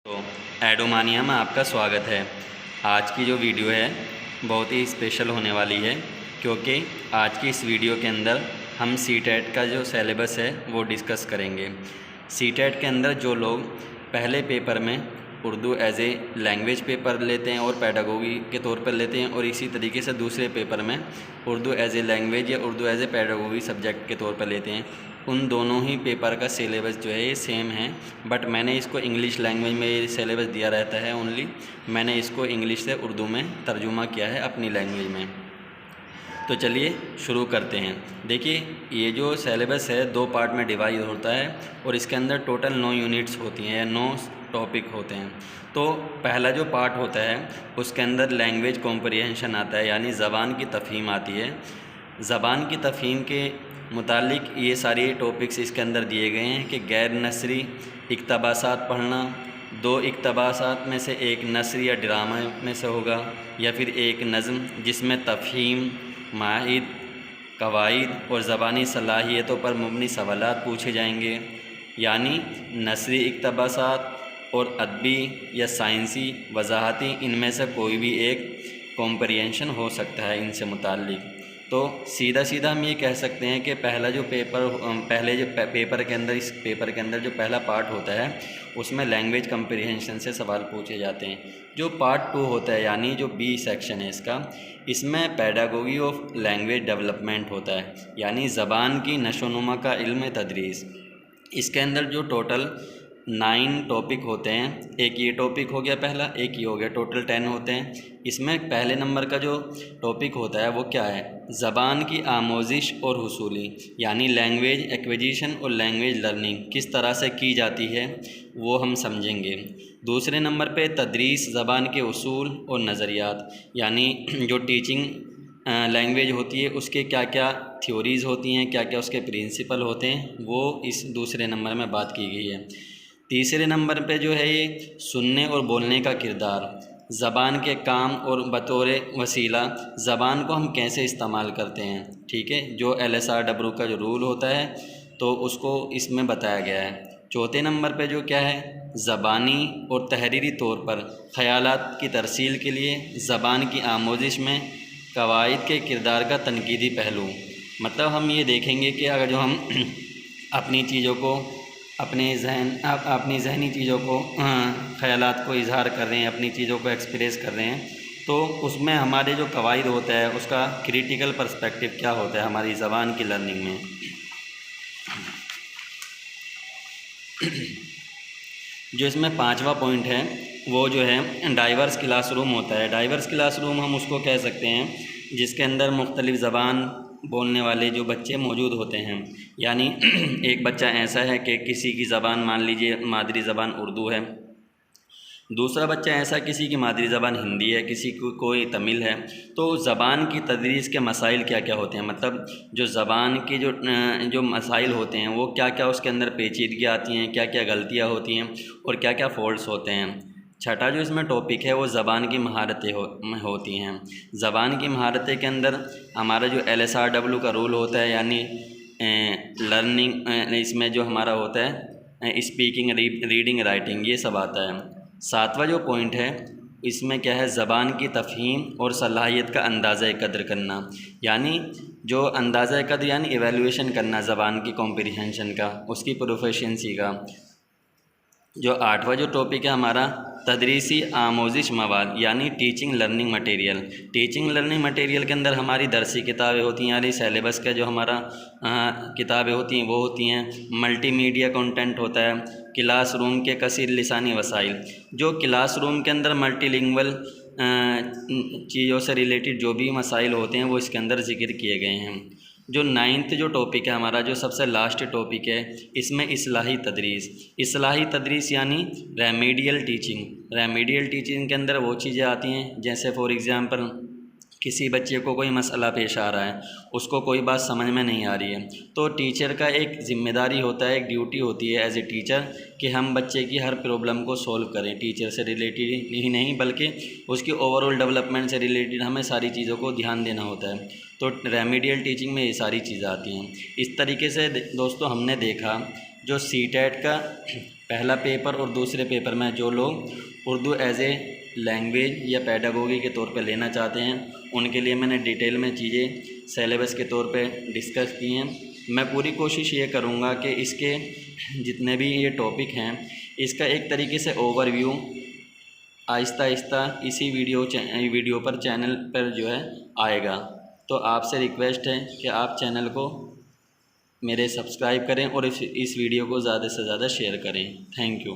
तो एडोमानिया में आपका स्वागत है। आज की जो वीडियो है बहुत ही स्पेशल होने वाली है, क्योंकि आज की इस वीडियो के अंदर हम सीटेट का जो सिलेबस है वो डिस्कस करेंगे। सीटेट के अंदर जो लोग पहले पेपर में Urdu as a language paper लेते हैं और पेडागोगी के तौर पर लेते हैं, और इसी तरीके से दूसरे पेपर में उर्दू एज ए लैंग्वेज या Urdu as a pedagogy subject के तौर पर लेते हैं, उन दोनों ही पेपर का सिलेबस जो है ये सेम है। बट मैंने इसको इंग्लिश लैंग्वेज में ये सिलेबस दिया रहता है ओनली, मैंने इसको इंग्लिश से उर्दू में तर्जुमा किया है अपनी लैंग्वेज में। तो चलिए शुरू करते हैं। देखिए, ये जो सिलेबस है 2 पार्ट में डिवाइड होता है और इसके अंदर टोटल 9 यूनिट्स होती हैं या 9 टॉपिक होते हैं। तो पहला जो पार्ट होता है उसके अंदर लैंग्वेज कॉम्प्रिहेंशन आता है, यानी ज़बान की तफ़हीम आती है। ज़बान की तफ़हीम के मुतालिक ये सारे टॉपिक्स इसके अंदर दिए गए हैं कि गैर नसरी इक़्तिबासात पढ़ना, 2 इक़्तिबासात में से एक नसर या ड्रामा में से होगा, या फिर एक नज़्म जिसमें तफ़हीम, माहिद, कवाइद और ज़बानी सलाहियतों पर मुबनी सवालात पूछे जाएंगे। यानी नसरी इक़्तिबासात और अदबी या साइंसी वजाहती, इनमें से कोई भी एक कॉम्प्रिहेंशन हो सकता है इनसे मुताल्लिक़। तो सीधा सीधा हम ये कह सकते हैं कि पहला जो पेपर पेपर के अंदर, इस पेपर के अंदर जो पहला पार्ट होता है उसमें लैंग्वेज कम्प्रिहेंशन से सवाल पूछे जाते हैं। जो पार्ट 2 होता है, यानी जो बी सेक्शन है इसका, इसमें पेडागोगी ऑफ लैंग्वेज डेवलपमेंट होता है, यानी ज़बान की नशोनुमा का इल्म तदरीस। इसके अंदर जो टोटल 9 टॉपिक होते हैं, एक ये टॉपिक हो गया पहला, एक ये हो गया, टोटल 10 होते हैं। इसमें पहले नंबर का जो टॉपिक होता है वो क्या है, ज़बान की आमोजिश और हुसूली, यानी लैंग्वेज एक्विजिशन और लैंग्वेज लर्निंग किस तरह से की जाती है वो हम समझेंगे। दूसरे नंबर पे तदरीस ज़बान के उसूल और नज़रियात, यानी जो टीचिंग लैंग्वेज होती है उसके क्या क्या थ्योरीज़ होती हैं, क्या क्या उसके प्रिंसिपल होते हैं, वो इस दूसरे नंबर में बात की गई है। तीसरे नंबर पे जो है ये सुनने और बोलने का किरदार, ज़बान के काम और बतौर वसीला ज़बान को हम कैसे इस्तेमाल करते हैं। ठीक है, जो LSRW का जो रूल होता है तो उसको इसमें बताया गया है। चौथे नंबर पे जो क्या है, ज़बानी और तहरीरी तौर पर ख़यालात की तरसील के लिए ज़बान की आमोजिश में कवायद के किरदार का तनकीदी पहलू। मतलब हम ये देखेंगे कि अगर जो हम अपनी चीज़ों को, अपनी जहनी चीज़ों को, ख़यालात को इजहार कर रहे हैं, अपनी चीज़ों को एक्सप्रेस कर रहे हैं, तो उसमें हमारे जो कवायद होता है उसका क्रिटिकल पर्सपेक्टिव क्या होता है हमारी ज़बान की लर्निंग में। जो इसमें 5वां पॉइंट है वो जो है डाइवर्स क्लासरूम होता है। डाइवर्स क्लासरूम हम उसको कह सकते हैं जिसके अंदर मुख्तलिफ़ ज़बान बोलने वाले जो बच्चे मौजूद होते हैं। यानी एक बच्चा ऐसा है कि किसी की ज़बान, मान लीजिए मादरी ज़बान उर्दू है, दूसरा बच्चा ऐसा किसी की मादरी ज़बान हिंदी है, किसी को कोई तमिल है। तो ज़बान की तदरीस के मसाइल क्या क्या होते हैं, मतलब जो ज़बान के जो मसाइल होते हैं वो क्या क्या उसके अंदर पेचीदगी आती हैं, क्या क्या गलतियाँ होती हैं और क्या क्या फ़ॉल्ट्स होते हैं। छठा जो इसमें टॉपिक है वो ज़बान की महारतें होती हैं। ज़बान की महारतें के अंदर हमारा जो LSRW का रूल होता है, यानी लर्निंग, इसमें जो हमारा होता है स्पीकिंग, रीडिंग, राइटिंग, ये सब आता है। 7वां जो पॉइंट है इसमें क्या है, ज़बान की तफ़हीम और सलाहियत का अंदाज़ा कद्र करना, यानी जो अंदाज़ा कद्र यानी एवेलुएशन करना ज़बान की कॉम्प्रिहेंशन का, उसकी प्रोफिशिएंसी का। जो 8वां जो टॉपिक है हमारा तदरीसी आमोजिश मवाद, यानी teaching learning material. Teaching learning material के अंदर हमारी दरसी किताबें होती हैं, यानी सिलेबस का जो हमारा किताबें होती हैं वो होती हैं। मल्टीमीडिया कंटेंट होता है, क्लासरूम के कसीर लिसानी वसाइल, जो क्लासरूम के अंदर मल्टीलिंगुअल चीज़ों से रिलेटेड जो भी मसाइल होते हैं वो इसके अंदर ज़िक्र किए गए हैं। जो 9th जो टॉपिक है हमारा, जो सबसे लास्ट टॉपिक है, इसमें इस्लाही तदरीस। इस्लाही तदरीस यानी रेमेडियल टीचिंग। रेमेडियल टीचिंग के अंदर वो चीज़ें आती हैं जैसे फॉर एग्ज़ाम्पल किसी बच्चे को कोई मसला पेश आ रहा है, उसको कोई बात समझ में नहीं आ रही है, तो टीचर का एक ज़िम्मेदारी होता है, एक ड्यूटी होती है एज ए टीचर कि हम बच्चे की हर प्रॉब्लम को सॉल्व करें। टीचर से रिलेटेड ही नहीं बल्कि उसकी ओवरऑल डेवलपमेंट से रिलेटेड हमें सारी चीज़ों को ध्यान देना होता है। तो रेमेडियल टीचिंग में ये सारी चीज़ें आती हैं। इस तरीके से दोस्तों हमने देखा जो सीटेट का पहला पेपर और दूसरे पेपर में जो लोग उर्दू एज ए लैंग्वेज या पैडागोगी के तौर पे लेना चाहते हैं उनके लिए मैंने डिटेल में चीज़ें सेलेबस के तौर पे डिस्कस की हैं। मैं पूरी कोशिश ये करूँगा कि इसके जितने भी ये टॉपिक हैं इसका एक तरीके से ओवरव्यू आहिस्ता आहिस्ता इसी वीडियो पर चैनल पर जो है आएगा। तो आपसे रिक्वेस्ट है कि आप चैनल को मेरे सब्सक्राइब करें और इस वीडियो को ज़्यादा से ज़्यादा शेयर करें। Thank you.